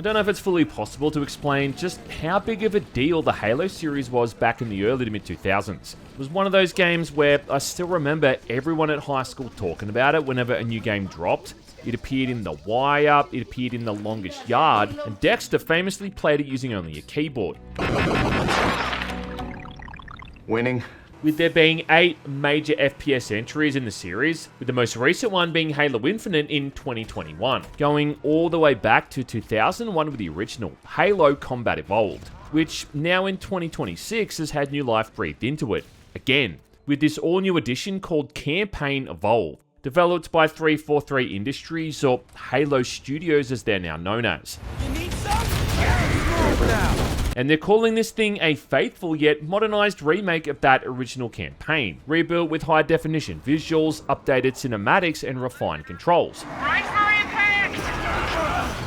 don't know if it's fully possible to explain just how big of a deal the Halo series was back in the early to mid-2000s. It was one of those games where I still remember everyone at high school talking about it whenever a new game dropped. It appeared in The Wire, it appeared in The Longest Yard, and Dexter famously played it using only a keyboard. Winning. With there being 8 major FPS entries in the series, with the most recent one being Halo Infinite in 2021, going all the way back to 2001 with the original, Halo Combat Evolved, which now in 2026 has had new life breathed into it, again, with this all-new edition called Campaign Evolved, developed by 343 Industries, or Halo Studios as they're now known as. You need some? Yeah, move now. And they're calling this thing a faithful yet modernized remake of that original campaign, rebuilt with high definition visuals, updated cinematics, and refined controls.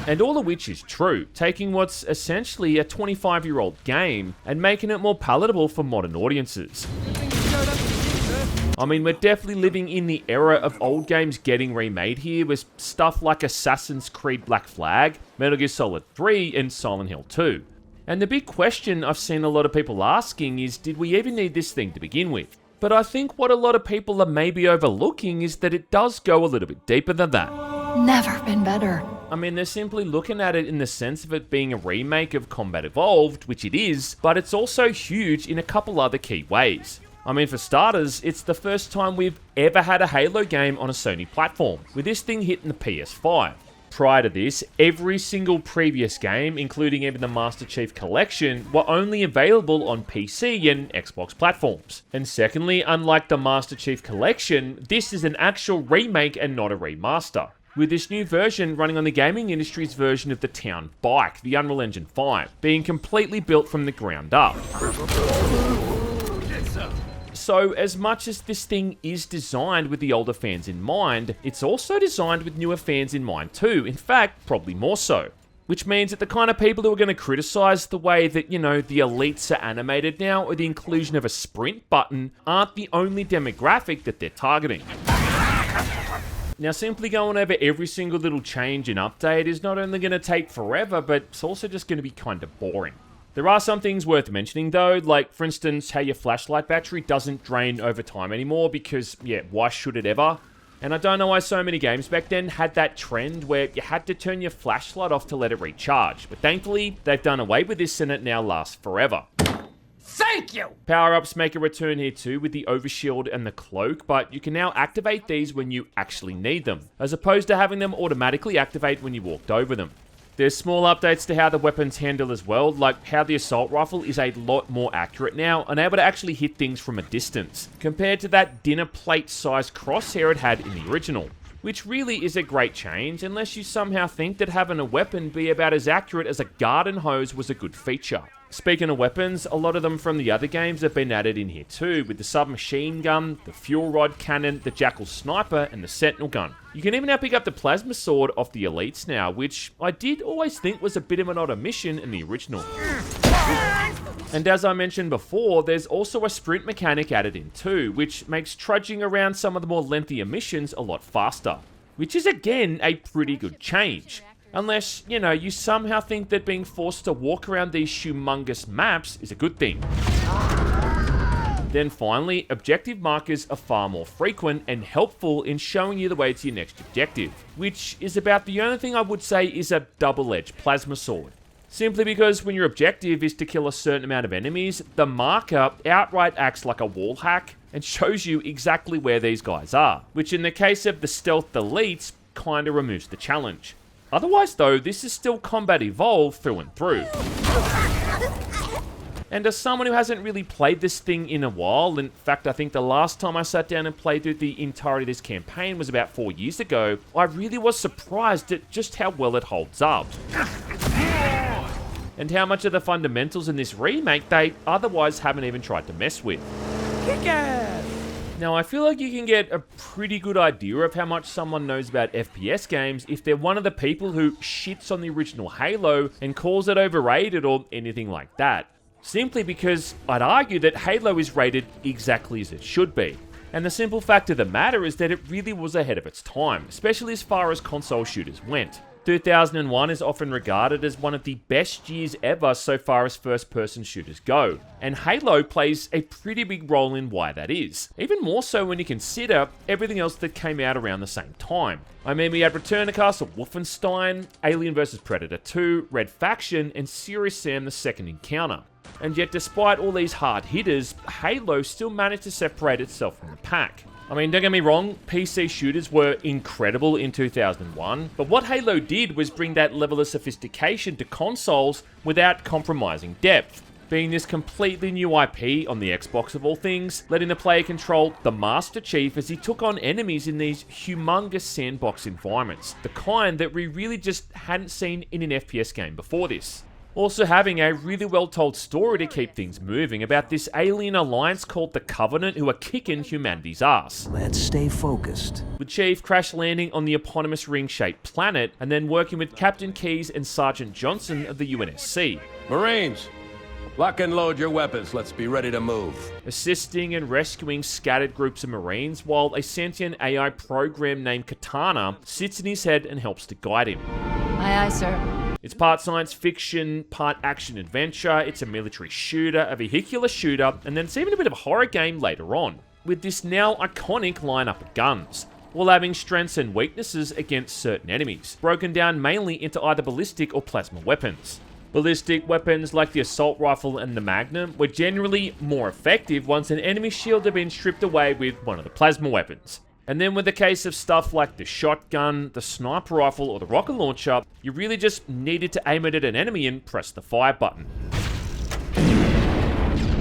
And all of which is true, taking what's essentially a 25-year-old game and making it more palatable for modern audiences. I mean, we're definitely living in the era of old games getting remade here with stuff like Assassin's Creed Black Flag, Metal Gear Solid 3, and Silent Hill 2. And the big question I've seen a lot of people asking is, did we even need this thing to begin with? But I think what a lot of people are maybe overlooking is that it does go a little bit deeper than that. Never been better. I mean, they're simply looking at it in the sense of it being a remake of Combat Evolved, which it is, but it's also huge in a couple other key ways. I mean, for starters, it's the first time we've ever had a Halo game on a Sony platform, with this thing hitting the PS5. Prior to this, every single previous game, including even the Master Chief Collection, were only available on PC and Xbox platforms. And secondly, unlike the Master Chief Collection, this is an actual remake and not a remaster, with this new version running on the gaming industry's version of the Town Bike, the Unreal Engine 5, being completely built from the ground up. So, as much as this thing is designed with the older fans in mind, it's also designed with newer fans in mind too, in fact, probably more so. Which means that the kind of people who are going to criticize the way that, the elites are animated now, or the inclusion of a sprint button, aren't the only demographic that they're targeting. Now, simply going over every single little change and update is not only going to take forever, but it's also just going to be kind of boring. There are some things worth mentioning though, like for instance how your flashlight battery doesn't drain over time anymore because, why should it ever? And I don't know why so many games back then had that trend where you had to turn your flashlight off to let it recharge, but thankfully they've done away with this and it now lasts forever. Thank you! Power-ups make a return here too with the overshield and the cloak, but you can now activate these when you actually need them, as opposed to having them automatically activate when you walked over them. There's small updates to how the weapons handle as well, like how the assault rifle is a lot more accurate now and able to actually hit things from a distance, compared to that dinner plate sized crosshair it had in the original. Which really is a great change, unless you somehow think that having a weapon be about as accurate as a garden hose was a good feature. Speaking of weapons, a lot of them from the other games have been added in here too, with the submachine gun, the fuel rod cannon, the jackal sniper, and the sentinel gun. You can even now pick up the plasma sword off the elites now, which I did always think was a bit of an odd omission in the original. And as I mentioned before, there's also a sprint mechanic added in too, which makes trudging around some of the more lengthier missions a lot faster. Which is again a pretty good change. Unless, you somehow think that being forced to walk around these humongous maps is a good thing. Then finally, objective markers are far more frequent and helpful in showing you the way to your next objective, which is about the only thing I would say is a double-edged plasma sword. Simply because when your objective is to kill a certain amount of enemies, the marker outright acts like a wall hack and shows you exactly where these guys are, which in the case of the stealth elites, kinda removes the challenge. Otherwise though, this is still Combat Evolved through and through. And as someone who hasn't really played this thing in a while, in fact I think the last time I sat down and played through the entirety of this campaign was about 4 years ago, I really was surprised at just how well it holds up. And how much of the fundamentals in this remake they otherwise haven't even tried to mess with. Kick ass! Now, I feel like you can get a pretty good idea of how much someone knows about FPS games if they're one of the people who shits on the original Halo and calls it overrated or anything like that. Simply because I'd argue that Halo is rated exactly as it should be. And the simple fact of the matter is that it really was ahead of its time, especially as far as console shooters went. 2001 is often regarded as one of the best years ever so far as first-person shooters go, and Halo plays a pretty big role in why that is. Even more so when you consider everything else that came out around the same time. I mean, we had Return to Castle Wolfenstein, Alien vs Predator 2, Red Faction, and Serious Sam: The Second Encounter. And yet, despite all these hard hitters, Halo still managed to separate itself from the pack. I mean, don't get me wrong, PC shooters were incredible in 2001, but what Halo did was bring that level of sophistication to consoles without compromising depth. Being this completely new IP on the Xbox of all things, letting the player control the Master Chief as he took on enemies in these humongous sandbox environments, the kind that we really just hadn't seen in an FPS game before this. Also having a really well told story to keep things moving about this alien alliance called the Covenant who are kicking humanity's ass. Let's stay focused. With Chief crash landing on the eponymous ring-shaped planet and then working with Captain Keyes and Sergeant Johnson of the UNSC. Marines, lock and load your weapons. Let's be ready to move. Assisting and rescuing scattered groups of Marines while a sentient AI program named Katana sits in his head and helps to guide him. Aye, aye, sir. It's part science fiction, part action-adventure, it's a military shooter, a vehicular shooter, and then it's even a bit of a horror game later on, with this now iconic lineup of guns, while having strengths and weaknesses against certain enemies, broken down mainly into either ballistic or plasma weapons. Ballistic weapons like the assault rifle and the Magnum were generally more effective once an enemy shield had been stripped away with one of the plasma weapons. And then with the case of stuff like the shotgun, the sniper rifle, or the rocket launcher, you really just needed to aim it at an enemy and press the fire button.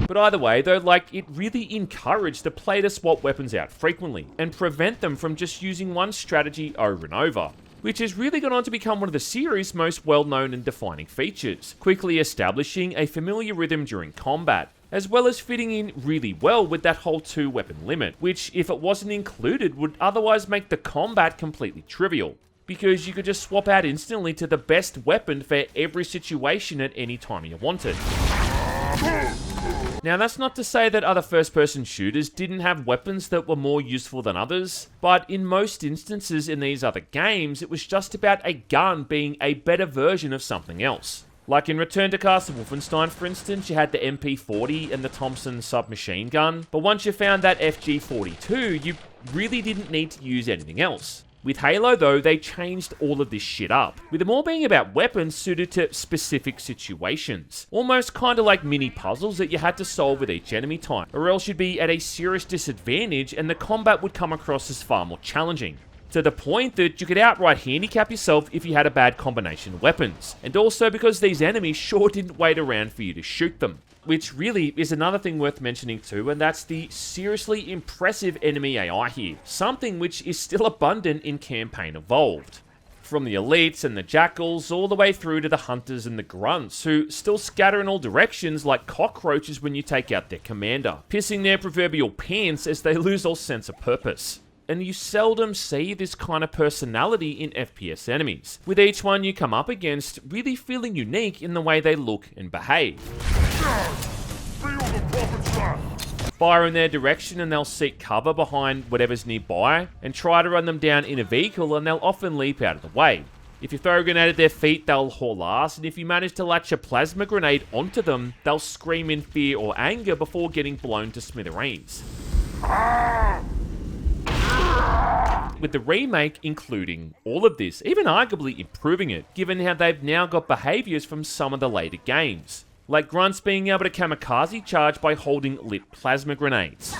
But either way, though, it really encouraged the player to swap weapons out frequently, and prevent them from just using one strategy over and over, which has really gone on to become one of the series' most well-known and defining features, quickly establishing a familiar rhythm during combat, as well as fitting in really well with that whole 2-weapon limit, which, if it wasn't included, would otherwise make the combat completely trivial, because you could just swap out instantly to the best weapon for every situation at any time you wanted. Now, that's not to say that other first-person shooters didn't have weapons that were more useful than others, but in most instances in these other games, it was just about a gun being a better version of something else. Like in Return to Castle Wolfenstein, for instance, you had the MP40 and the Thompson submachine gun, but once you found that FG42, you really didn't need to use anything else. With Halo, though, they changed all of this shit up, with them all being about weapons suited to specific situations. Almost kind of like mini puzzles that you had to solve with each enemy type, or else you'd be at a serious disadvantage and the combat would come across as far more challenging. To the point that you could outright handicap yourself if you had a bad combination of weapons, and also because these enemies sure didn't wait around for you to shoot them. Which really is another thing worth mentioning too, and that's the seriously impressive enemy AI here, something which is still abundant in Campaign Evolved. From the elites and the jackals, all the way through to the hunters and the grunts, who still scatter in all directions like cockroaches when you take out their commander, pissing their proverbial pants as they lose all sense of purpose. And you seldom see this kind of personality in FPS enemies, with each one you come up against really feeling unique in the way they look and behave. Fire in their direction and they'll seek cover behind whatever's nearby, and try to run them down in a vehicle and they'll often leap out of the way. If you throw a grenade at their feet, they'll haul ass, and if you manage to latch a plasma grenade onto them, they'll scream in fear or anger before getting blown to smithereens. With the remake including all of this, even arguably improving it, given how they've now got behaviours from some of the later games, like grunts being able to kamikaze charge by holding lit plasma grenades.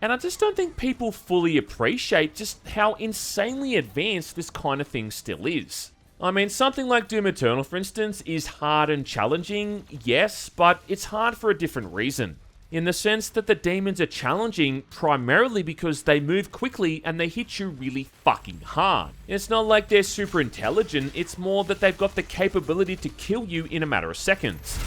And I just don't think people fully appreciate just how insanely advanced this kind of thing still is. I mean, something like Doom Eternal, for instance, is hard and challenging, yes, but it's hard for a different reason. In the sense that the demons are challenging primarily because they move quickly and they hit you really fucking hard. It's not like they're super intelligent, it's more that they've got the capability to kill you in a matter of seconds.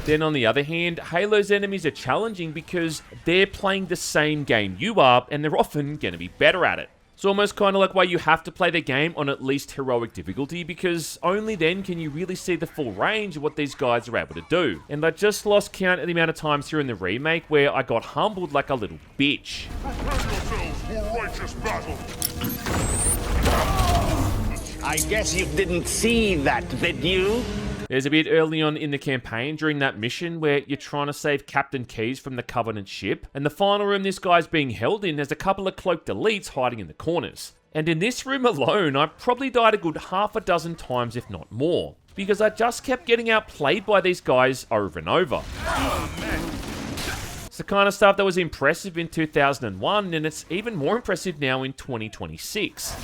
Then on the other hand, Halo's enemies are challenging because they're playing the same game you are and they're often going to be better at it. It's almost kind of like why you have to play the game on at least heroic difficulty, because only then can you really see the full range of what these guys are able to do. And I just lost count of the amount of times here in the remake where I got humbled like a little bitch. for righteous battle. I guess you didn't see that, did you? There's a bit early on in the campaign during that mission where you're trying to save Captain Keyes from the Covenant ship, and the final room this guy's being held in has a couple of cloaked elites hiding in the corners. And in this room alone, I probably died a good half a dozen times, if not more, because I just kept getting outplayed by these guys over and over. It's the kind of stuff that was impressive in 2001, and it's even more impressive now in 2026.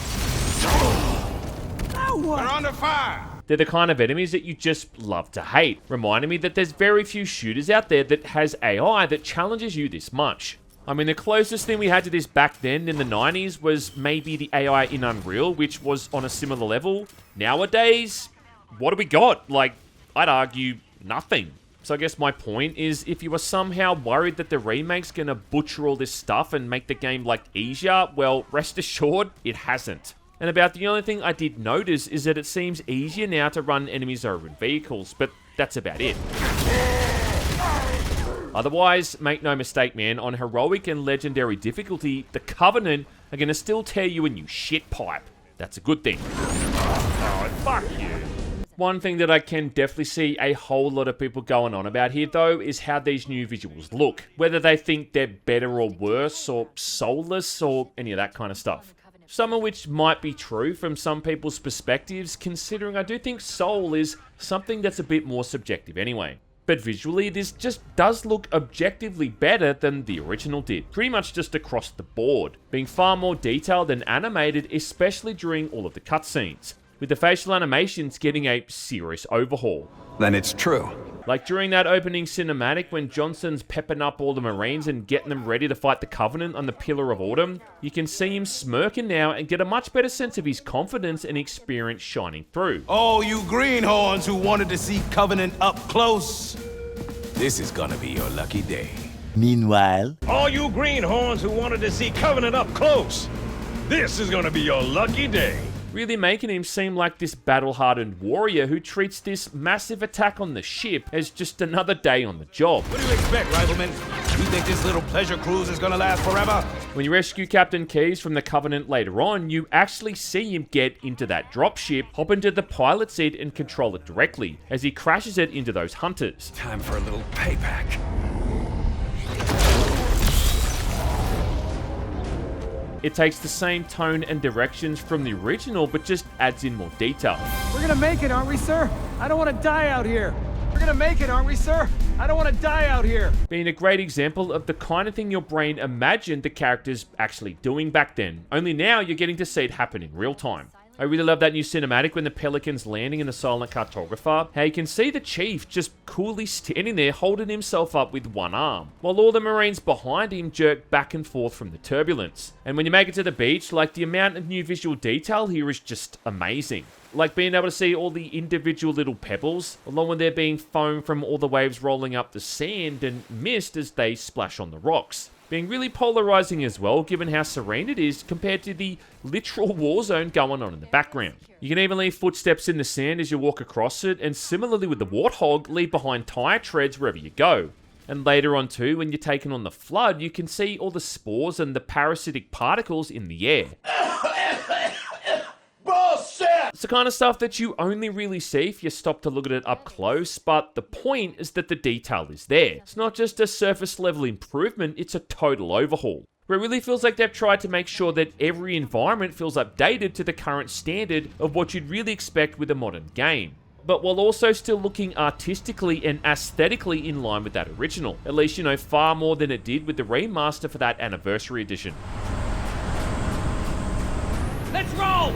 They're under fire! They're the kind of enemies that you just love to hate, reminding me that there's very few shooters out there that has AI that challenges you this much. I mean, the closest thing we had to this back then in the 90s was maybe the AI in Unreal, which was on a similar level. Nowadays, what do we got? Like, I'd argue nothing. So I guess my point is, if you are somehow worried that the remake's gonna butcher all this stuff and make the game, like, easier, well, rest assured, it hasn't. And about the only thing I did notice is that it seems easier now to run enemies over in vehicles, but that's about it. Otherwise, make no mistake, man, on heroic and legendary difficulty, the Covenant are gonna still tear you a new shit pipe. That's a good thing. Oh, fuck you. One thing that I can definitely see a whole lot of people going on about here, though, is how these new visuals look. Whether they think they're better or worse, or soulless, or any of that kind of stuff. Some of which might be true from some people's perspectives, considering I do think Soul is something that's a bit more subjective anyway. But visually, this just does look objectively better than the original did, pretty much just across the board, being far more detailed and animated, especially during all of the cutscenes, with the facial animations getting a serious overhaul. Then it's true. Like during that opening cinematic when Johnson's pepping up all the Marines and getting them ready to fight the Covenant on the Pillar of Autumn, you can see him smirking now and get a much better sense of his confidence and experience shining through. Oh, you greenhorns who wanted to see Covenant up close. This is gonna be your lucky day. Meanwhile, All you greenhorns who wanted to see Covenant up close, this is gonna be your lucky day. Really making him seem like this battle-hardened warrior who treats this massive attack on the ship as just another day on the job. What do you expect, rifleman? You think this little pleasure cruise is gonna last forever? When you rescue Captain Keyes from the Covenant later on, you actually see him get into that dropship, hop into the pilot seat and control it directly, as he crashes it into those hunters. Time for a little payback. It takes the same tone and directions from the original, but just adds in more detail. We're gonna make it, aren't we, sir? I don't want to die out here. We're gonna make it, aren't we, sir? I don't want to die out here. Being a great example of the kind of thing your brain imagined the characters actually doing back then. Only now you're getting to see it happen in real time. I really love that new cinematic when the Pelican's landing in the silent cartographer. How you can see the Chief just coolly standing there holding himself up with one arm, while all the Marines behind him jerk back and forth from the turbulence. And when you make it to the beach, like the amount of new visual detail here is just amazing. Like being able to see all the individual little pebbles, along with there being foam from all the waves rolling up the sand and mist as they splash on the rocks. Being really polarizing as well, given how serene it is compared to the literal war zone going on in the background. You can even leave footsteps in the sand as you walk across it, and similarly with the Warthog, leave behind tire treads wherever you go. And later on too, when you're taking on the Flood, you can see all the spores and the parasitic particles in the air. It's the kind of stuff that you only really see if you stop to look at it up close, but the point is that the detail is there. It's not just a surface level improvement, it's a total overhaul. Where it really feels like they've tried to make sure that every environment feels updated to the current standard of what you'd really expect with a modern game, but while also still looking artistically and aesthetically in line with that original. At least, you know, far more than it did with the remaster for that anniversary edition. Let's roll!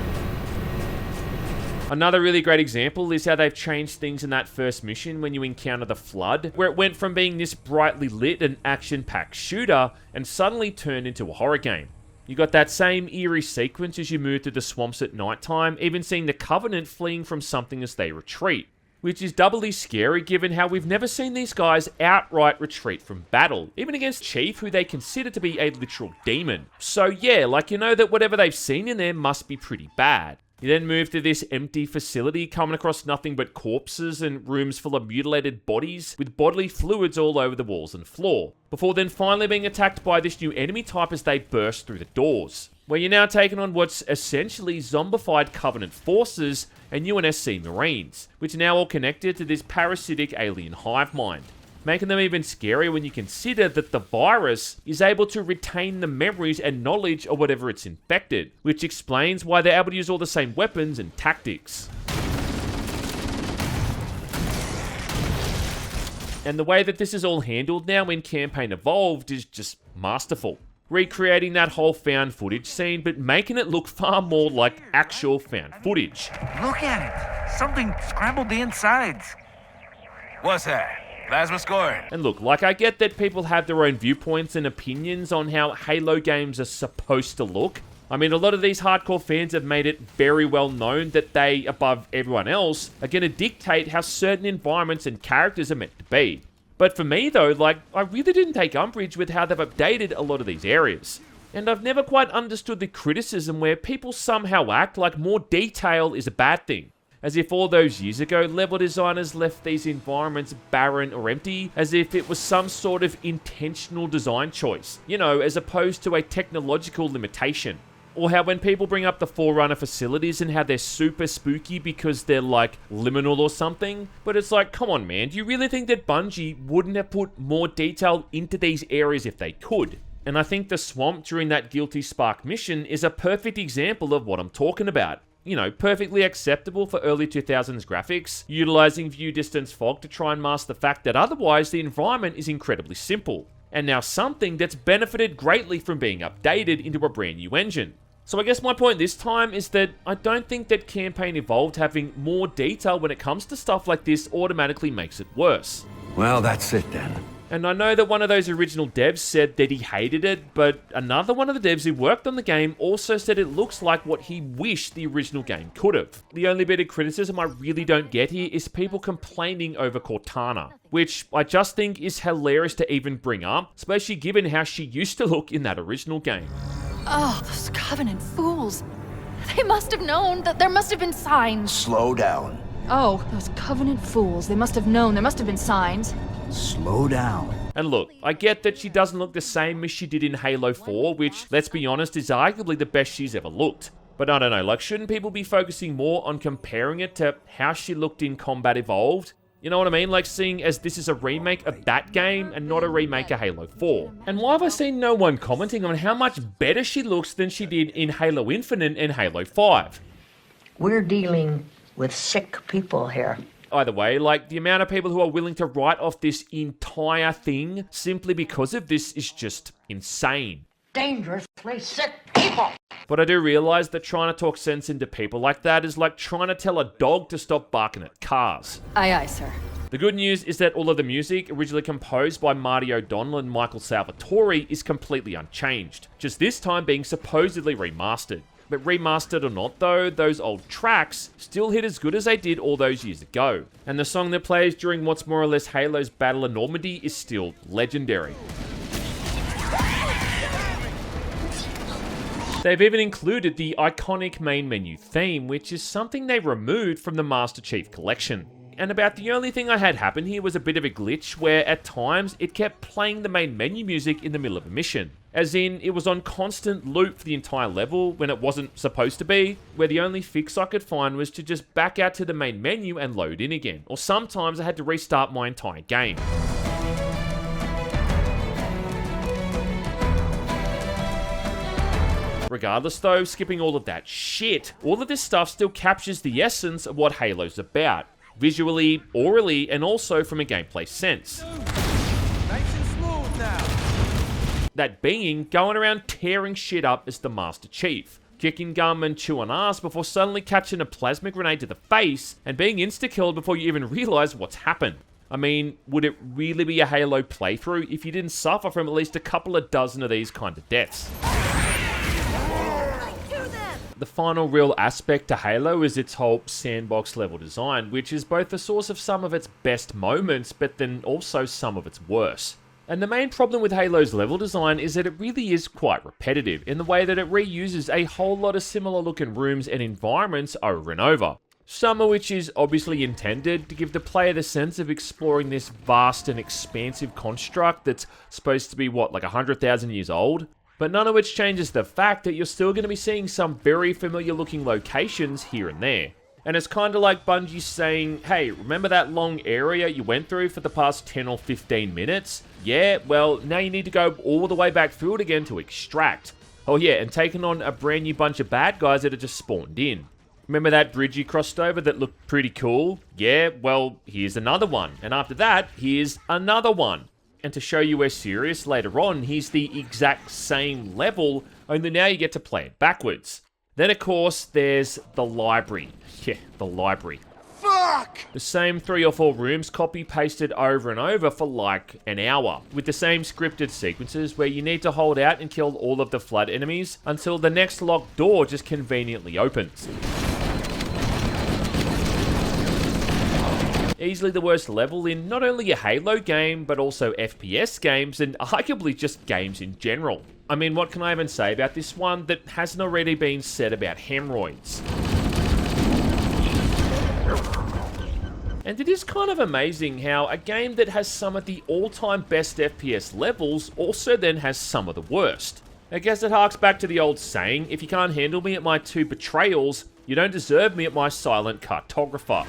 Another really great example is how they've changed things in that first mission when you encounter the Flood, where it went from being this brightly lit and action-packed shooter and suddenly turned into a horror game. You got that same eerie sequence as you move through the swamps at nighttime, even seeing the Covenant fleeing from something as they retreat, which is doubly scary given how we've never seen these guys outright retreat from battle, even against Chief, who they consider to be a literal demon. So yeah, like, you know that whatever they've seen in there must be pretty bad. You then move to this empty facility, coming across nothing but corpses and rooms full of mutilated bodies with bodily fluids all over the walls and floor, before then finally being attacked by this new enemy type as they burst through the doors, where you're now taking on what's essentially zombified Covenant forces and UNSC Marines, which are now all connected to this parasitic alien hive mind, making them even scarier when you consider that the virus is able to retain the memories and knowledge of whatever it's infected, which explains why they're able to use all the same weapons and tactics. And the way that this is all handled now in Campaign Evolved is just masterful. Recreating that whole found footage scene, but making it look far more like actual found footage. Look at it. Something scrambled the insides. What's that? Plasma scoring. And look, like, I get that people have their own viewpoints and opinions on how Halo games are supposed to look. I mean, a lot of these hardcore fans have made it very well known that they, above everyone else, are going to dictate how certain environments and characters are meant to be. But for me though, like, I really didn't take umbrage with how they've updated a lot of these areas. And I've never quite understood the criticism where people somehow act like more detail is a bad thing. As if all those years ago, level designers left these environments barren or empty, as if it was some sort of intentional design choice, you know, as opposed to a technological limitation. Or how when people bring up the Forerunner facilities and how they're super spooky because they're like liminal or something, but it's like, come on man, do you really think that Bungie wouldn't have put more detail into these areas if they could? And I think the swamp during that Guilty Spark mission is a perfect example of what I'm talking about. You know, perfectly acceptable for early 2000s graphics, utilizing view distance fog to try and mask the fact that otherwise the environment is incredibly simple, and now something that's benefited greatly from being updated into a brand new engine. So I guess my point this time is that I don't think that Campaign Evolved having more detail when it comes to stuff like this automatically makes it worse. Well, that's it then. And I know that one of those original devs said that he hated it, but another one of the devs who worked on the game also said it looks like what he wished the original game could have. The only bit of criticism I really don't get here is people complaining over Cortana, which I just think is hilarious to even bring up, especially given how she used to look in that original game. Oh, those Covenant fools. They must have known that there must have been signs. Slow down. Oh, those Covenant fools. They must have known there must have been signs. Slow down. And look, I get that she doesn't look the same as she did in Halo 4, which, let's be honest, is arguably the best she's ever looked. But I don't know, like, shouldn't people be focusing more on comparing it to how she looked in Combat Evolved? You know what I mean? Like, seeing as this is a remake of that game and not a remake of Halo 4. And why have I seen no one commenting on how much better she looks than she did in Halo Infinite and Halo 5? We're dealing with sick people here. Either way, like, the amount of people who are willing to write off this entire thing simply because of this is just insane. Dangerously sick people. But I do realize that trying to talk sense into people like that is like trying to tell a dog to stop barking at cars. Aye, aye, sir. The good news is that all of the music, originally composed by Marty O'Donnell and Michael Salvatore, is completely unchanged, just this time being supposedly remastered. But remastered or not though, those old tracks still hit as good as they did all those years ago. And the song that plays during what's more or less Halo's Battle of Normandy is still legendary. They've even included the iconic main menu theme, which is something they removed from the Master Chief Collection. And about the only thing I had happen here was a bit of a glitch where at times it kept playing the main menu music in the middle of a mission. As in, it was on constant loop for the entire level when it wasn't supposed to be, where the only fix I could find was to just back out to the main menu and load in again. Or sometimes I had to restart my entire game. Regardless though, skipping all of that shit, all of this stuff still captures the essence of what Halo's about. Visually, aurally, and also from a gameplay sense. Nice and smooth now. That being going around tearing shit up as the Master Chief, kicking gum and chewing ass before suddenly catching a plasma grenade to the face and being insta-killed before you even realize what's happened. I mean, would it really be a Halo playthrough if you didn't suffer from at least a couple of dozen of these kind of deaths? The final real aspect to Halo is its whole sandbox level design, which is both the source of some of its best moments, but then also some of its worst. And the main problem with Halo's level design is that it really is quite repetitive, in the way that it reuses a whole lot of similar looking rooms and environments over and over. Some of which is obviously intended to give the player the sense of exploring this vast and expansive construct that's supposed to be, what, like 100,000 years old? But none of which changes the fact that you're still going to be seeing some very familiar looking locations here and there. And it's kind of like Bungie saying, hey, remember that long area you went through for the past 10 or 15 minutes? Yeah, well, now you need to go all the way back through it again to extract. Oh yeah, and taking on a brand new bunch of bad guys that had just spawned in. Remember that bridge you crossed over that looked pretty cool? Yeah, well, here's another one. And after that, here's another one. And to show you we're serious, later on, here's the exact same level, only now you get to play it backwards. Then, of course, there's the library. Yeah, the library. Fuck! The same 3 or 4 rooms copy-pasted over and over for like an hour, with the same scripted sequences where you need to hold out and kill all of the flood enemies until the next locked door just conveniently opens. Easily the worst level in not only a Halo game, but also FPS games and arguably just games in general. I mean, what can I even say about this one that hasn't already been said about hemorrhoids? And it is kind of amazing how a game that has some of the all-time best FPS levels also then has some of the worst. I guess it harks back to the old saying, if you can't handle me at my 2 betrayals, you don't deserve me at my silent cartographer.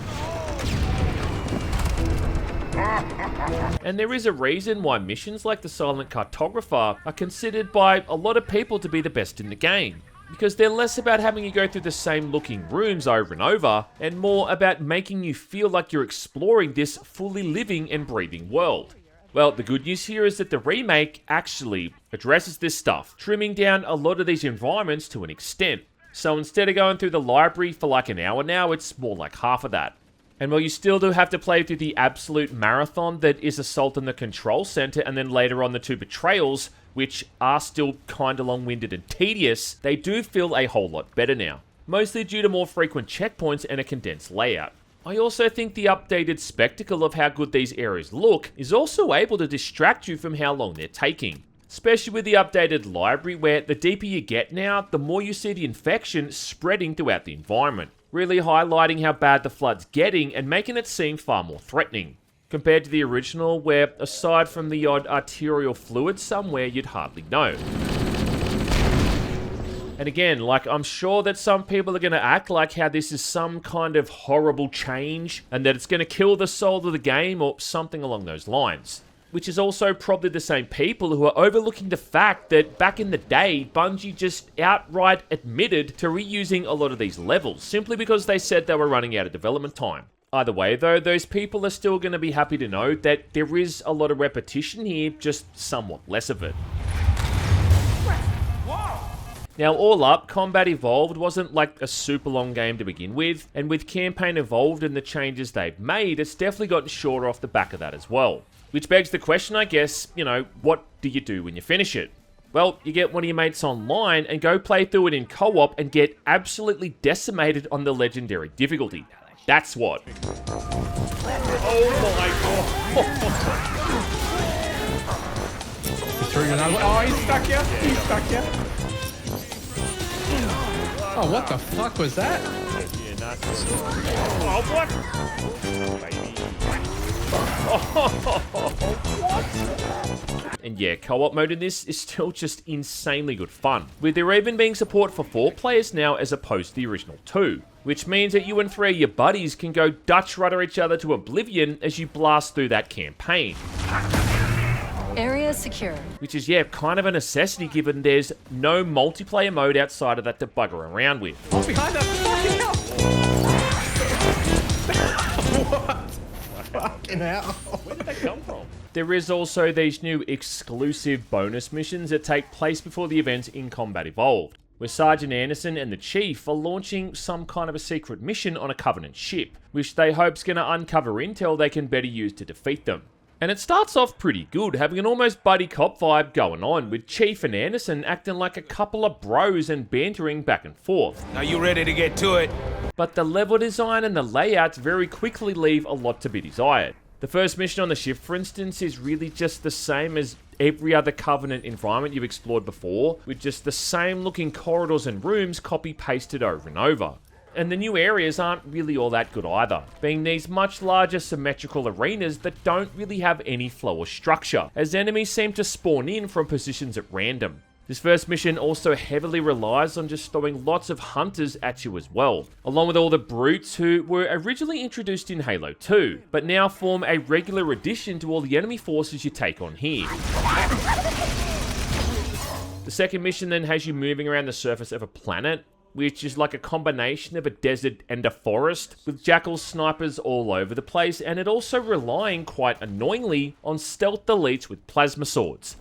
And there is a reason why missions like the Silent Cartographer are considered by a lot of people to be the best in the game. Because they're less about having you go through the same looking rooms over and over, and more about making you feel like you're exploring this fully living and breathing world. Well, the good news here is that the remake actually addresses this stuff, trimming down a lot of these environments to an extent. So instead of going through the library for like an hour now, it's more like half of that. And while you still do have to play through the absolute marathon that is Assault on the Control Center and then later on the 2 betrayals, which are still kinda long-winded and tedious, they do feel a whole lot better now. Mostly due to more frequent checkpoints and a condensed layout. I also think the updated spectacle of how good these areas look is also able to distract you from how long they're taking. Especially with the updated library where the deeper you get now, the more you see the infection spreading throughout the environment. Really highlighting how bad the flood's getting and making it seem far more threatening. Compared to the original where, aside from the odd arterial fluid somewhere, you'd hardly know. And again, like, I'm sure that some people are going to act like how this is some kind of horrible change and that it's going to kill the soul of the game or something along those lines. Which is also probably the same people who are overlooking the fact that back in the day, Bungie just outright admitted to reusing a lot of these levels, simply because they said they were running out of development time. Either way though, those people are still going to be happy to know that there is a lot of repetition here, just somewhat less of it. Now, all up, Combat Evolved wasn't like a super long game to begin with, and with Campaign Evolved and the changes they've made, it's definitely gotten shorter off the back of that as well. Which begs the question, I guess, what do you do when you finish it? Well, you get one of your mates online and go play through it in co-op and get absolutely decimated on the legendary difficulty. That's what. Oh my god. Oh, he's stuck yet? He's stuck yet? Oh, what the fuck was that? Oh, what? What? And yeah, co-op mode in this is still just insanely good fun, with there even being support for 4 players now as opposed to the original 2, which means that you and 3 of your buddies can go Dutch rudder each other to oblivion as you blast through that campaign. Area secure. Which is, yeah, kind of a necessity given there's no multiplayer mode outside of that to bugger around with. Oh, behind us! Fucking hell! What? Fucking hell. Where did that come from? There is also these new exclusive bonus missions that take place before the events in Combat Evolved, where Sergeant Anderson and the Chief are launching some kind of a secret mission on a Covenant ship, which they hope's gonna uncover intel they can better use to defeat them. And it starts off pretty good, having an almost buddy cop vibe going on, with Chief and Anderson acting like a couple of bros and bantering back and forth. Are you ready to get to it? But the level design and the layouts very quickly leave a lot to be desired. The The first mission on the ship, for instance, is really just the same as every other Covenant environment you've explored before, with just the same looking corridors and rooms copy-pasted over and over. And the new areas aren't really all that good either, being these much larger symmetrical arenas that don't really have any flow or structure, as enemies seem to spawn in from positions at random. This first mission also heavily relies on just throwing lots of hunters at you as well, along with all the brutes who were originally introduced in Halo 2, but now form a regular addition to all the enemy forces you take on here. The second mission then has you moving around the surface of a planet, which is like a combination of a desert and a forest, with jackal snipers all over the place, and it also relying, quite annoyingly, on stealth elites with plasma swords.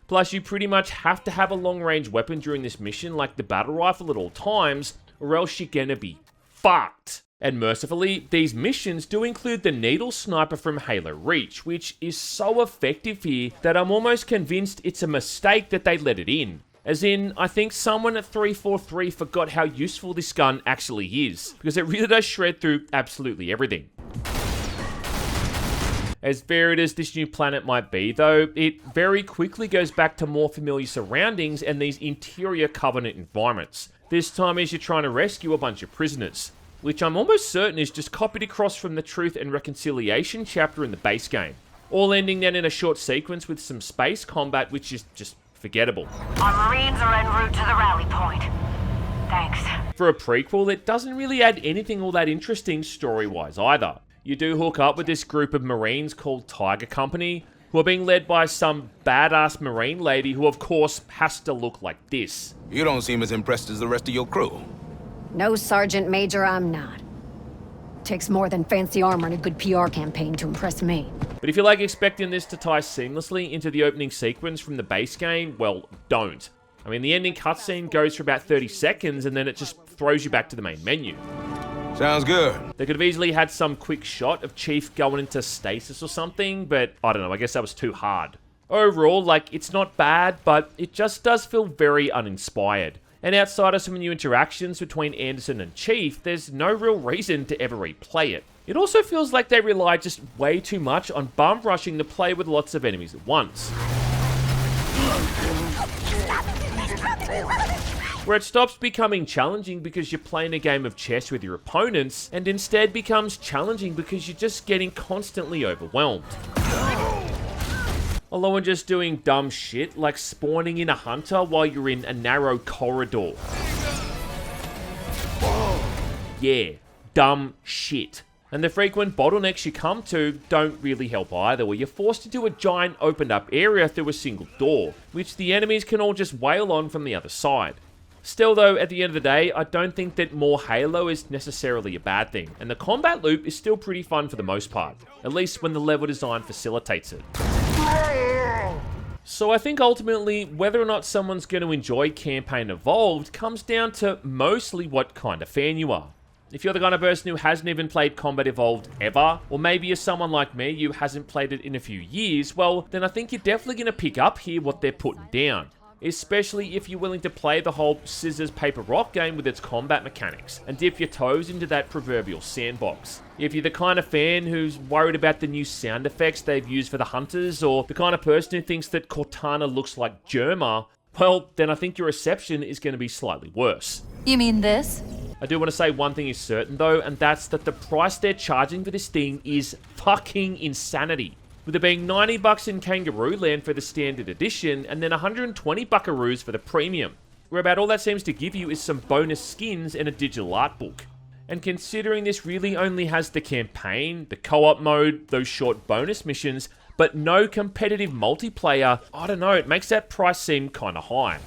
Plus, you pretty much have to have a long-range weapon during this mission, like the battle rifle at all times, or else you're gonna be fucked. And mercifully, these missions do include the needle sniper from Halo Reach, which is so effective here that I'm almost convinced it's a mistake that they let it in. As in, I think someone at 343 forgot how useful this gun actually is, because it really does shred through absolutely everything. As varied as this new planet might be, though, it very quickly goes back to more familiar surroundings and these interior Covenant environments. This time as you're trying to rescue a bunch of prisoners, which I'm almost certain is just copied across from the Truth and Reconciliation chapter in the base game. All ending then in a short sequence with some space combat, which is just forgettable. Our Marines are en route to the rally point. Thanks. For a prequel, it doesn't really add anything all that interesting story-wise either. You do hook up with this group of Marines called Tiger Company, who are being led by some badass Marine lady who of course has to look like this. You don't seem as impressed as the rest of your crew. No, Sergeant Major, I'm not. Takes more than fancy armor and a good PR campaign to impress me. But if you're like expecting this to tie seamlessly into the opening sequence from the base game, well, don't. I mean, the ending cutscene goes for about 30 seconds and then it just throws you back to the main menu. Sounds good. They could have easily had some quick shot of Chief going into stasis or something, but I don't know, I guess that was too hard. Overall, like, it's not bad, but it just does feel very uninspired. And outside of some new interactions between Anderson and Chief, there's no real reason to ever replay it. It also feels like they rely just way too much on bum rushing to play with lots of enemies at once. Where it stops becoming challenging because you're playing a game of chess with your opponents, and instead becomes challenging because you're just getting constantly overwhelmed. Along with just doing dumb shit like spawning in a hunter while you're in a narrow corridor. Yeah, dumb shit. And the frequent bottlenecks you come to don't really help either, where you're forced into a giant opened up area through a single door, which the enemies can all just wail on from the other side. Still though, at the end of the day, I don't think that more Halo is necessarily a bad thing, and the combat loop is still pretty fun for the most part, at least when the level design facilitates it. So I think ultimately, whether or not someone's going to enjoy Campaign Evolved comes down to mostly what kind of fan you are. If you're the kind of person who hasn't even played Combat Evolved ever, or maybe you're someone like me who hasn't played it in a few years, well, then I think you're definitely going to pick up here what they're putting down. Especially if you're willing to play the whole scissors, paper, rock game with its combat mechanics, and dip your toes into that proverbial sandbox. If you're the kind of fan who's worried about the new sound effects they've used for the hunters, or the kind of person who thinks that Cortana looks like Germa, well, then I think your reception is going to be slightly worse. You mean this? I do want to say one thing is certain though, and that's that the price they're charging for this thing is fucking insanity. With it being 90 bucks in Kangaroo Land for the standard edition, and then 120 buckaroos for the premium, where about all that seems to give you is some bonus skins and a digital art book. And considering this really only has the campaign, the co-op mode, those short bonus missions, but no competitive multiplayer, I don't know, it makes that price seem kinda high.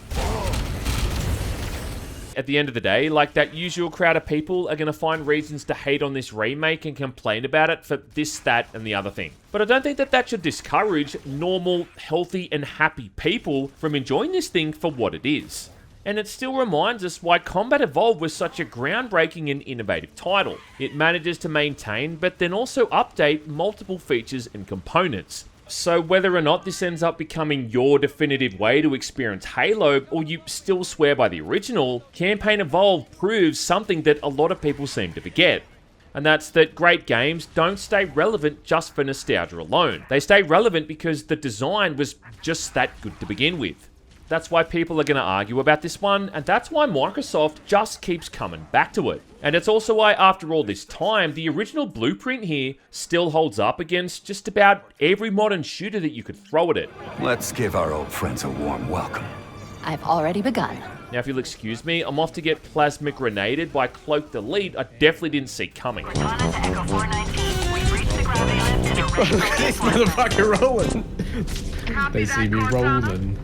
At the end of the day, like, that usual crowd of people are going to find reasons to hate on this remake and complain about it for this, that, and the other thing. But I don't think that that should discourage normal, healthy, and happy people from enjoying this thing for what it is. And it still reminds us why Combat Evolved was such a groundbreaking and innovative title. It manages to maintain, but then also update multiple features and components. So whether or not this ends up becoming your definitive way to experience Halo, or you still swear by the original, Campaign Evolved proves something that a lot of people seem to forget. And that's that great games don't stay relevant just for nostalgia alone. They stay relevant because the design was just that good to begin with. That's why people are going to argue about this one, and that's why Microsoft just keeps coming back to it. And it's also why, after all this time, the original blueprint here still holds up against just about every modern shooter that you could throw at it. Let's give our old friends a warm welcome. I've already begun. Now, if you'll excuse me, I'm off to get plasma grenaded by Cloak Delete I definitely didn't see coming. Responding to Echo 419. We've reached the gravity lift and are ready for This deployment. motherfucker rolling. They see me rolling.